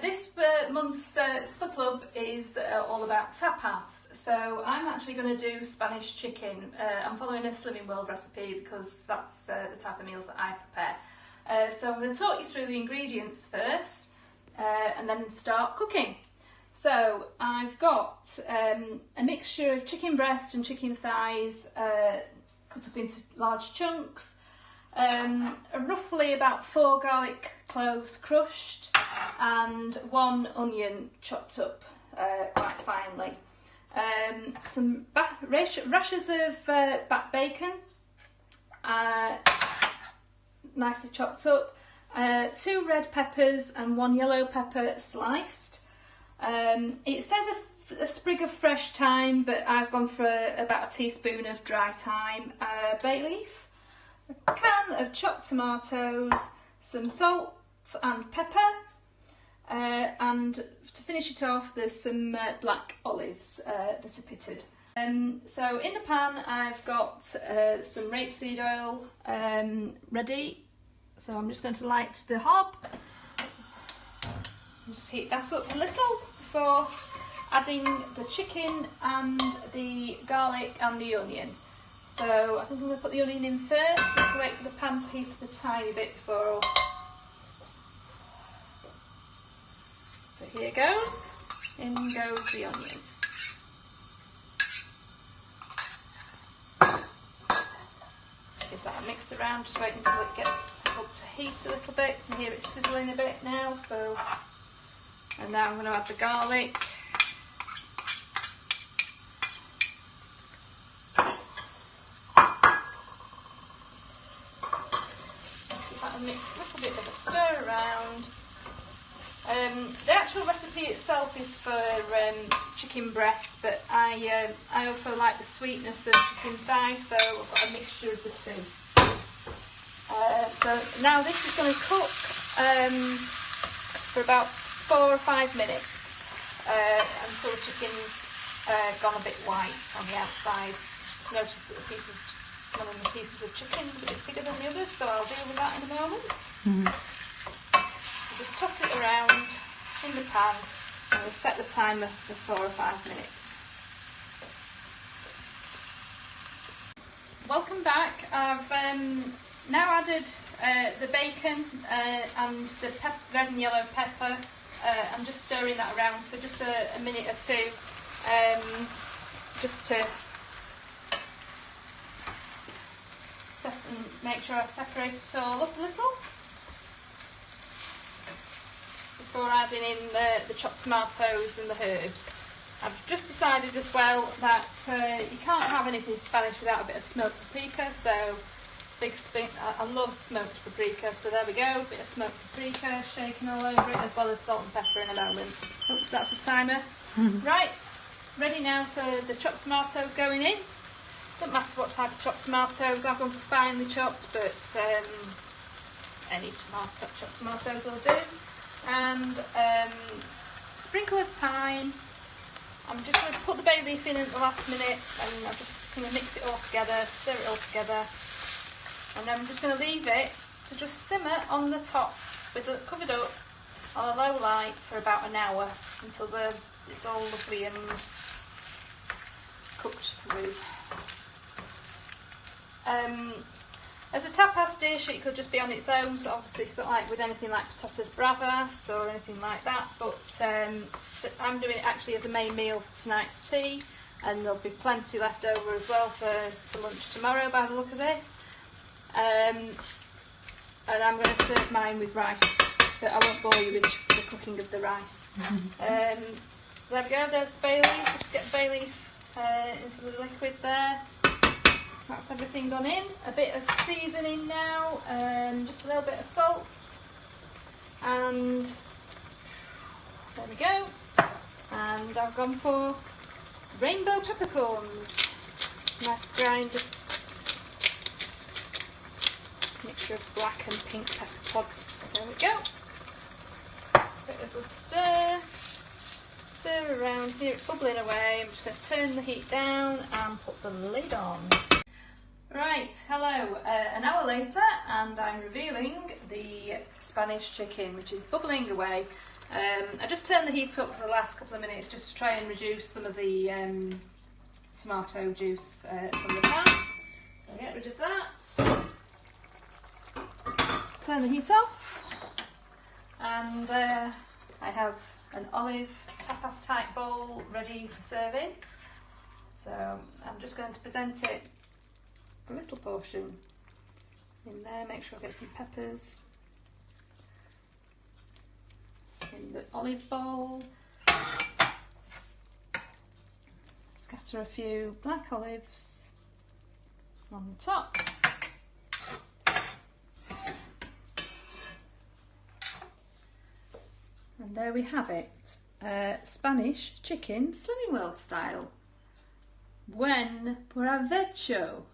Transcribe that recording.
This month's Supper Club is all about tapas, so I'm actually going to do Spanish chicken. I'm following a Slimming World recipe because that's the type of meals that I prepare. So I'm going to talk you through the ingredients first and then start cooking. So I've got a mixture of chicken breast and chicken thighs cut up into large chunks, roughly about 4 garlic cloves crushed and 1 onion chopped up quite finely, some rashers of back bacon, nicely chopped up, 2 red peppers and 1 yellow pepper sliced. It says a sprig of fresh thyme, but I've gone for about a teaspoon of dry thyme, bay leaf, a can of chopped tomatoes, some salt and pepper, and to finish it off there's some black olives that are pitted. So in the pan I've got some rapeseed oil ready, so I'm just going to light the hob. Just heat that up a little before adding the chicken and the garlic and the onion. So I think I'm going to put the onion in first, just wait for the pan to heat up a tiny bit before. So here goes, in goes the onion. Give that a mix around, just wait until it gets up to heat a little bit. You can hear it sizzling a bit now, so. And now I'm going to add the garlic. Give that a little bit of a stir around. The actual recipe itself is for chicken breast, but I also like the sweetness of chicken thigh, so I've got a mixture of the two. So now this is going to cook for about 4 or 5 minutes until the chicken's gone a bit white on the outside. Notice that one of the pieces of chicken is a bit bigger than the others, so I'll deal with that in a moment. So just toss it around in the pan and we'll set the timer for 4 or 5 minutes. Welcome back. I've now added the bacon and the red and yellow pepper. I'm just stirring that around for just a minute or two, just to make sure I separate it all up a little before adding in the chopped tomatoes and the herbs. I've just decided as well that you can't have anything Spanish without a bit of smoked paprika, so I love smoked paprika, so there we go, a bit of smoked paprika shaken all over it, as well as salt and pepper in a moment. Oops, that's the timer. Right, ready now for the chopped tomatoes going in. Doesn't matter what type of chopped tomatoes, I've gone for finely chopped, but any chopped tomatoes will do. And sprinkle of thyme. I'm just going to put the bay leaf in at the last minute, and I'm just going to mix it all together, stir it all together. And then I'm just going to leave it to just simmer on the top, with it covered up on a low light for about an hour until it's all lovely and cooked through. As a tapas dish, it could just be on its own, so obviously sort of like with anything like patatas bravas or anything like that, but I'm doing it actually as a main meal for tonight's tea, and there'll be plenty left over as well for lunch tomorrow by the look of this. And I'm going to serve mine with rice, but I won't bore you with the cooking of the rice. So there we go, there's the bay leaf. I'll just get the bay leaf into the liquid there. That's everything gone in. A bit of seasoning now, just a little bit of salt. And there we go. And I've gone for rainbow peppercorns. Nice grind of mixture of black and pink pepper pods. There we go. Bit of a stir. Stir around, hear it bubbling away. I'm just going to turn the heat down and put the lid on. Right, hello, an hour later and I'm revealing the Spanish chicken, which is bubbling away. I just turned the heat up for the last couple of minutes just to try and reduce some of the tomato juice from the pan. So I'll get rid of that. Turn the heat off, and I have an olive tapas type bowl ready for serving. So I'm just going to present it, a little portion in there, make sure I get some peppers in the olive bowl, scatter a few black olives on the top, and there we have it, Spanish chicken Slimming World style. Buen provecho!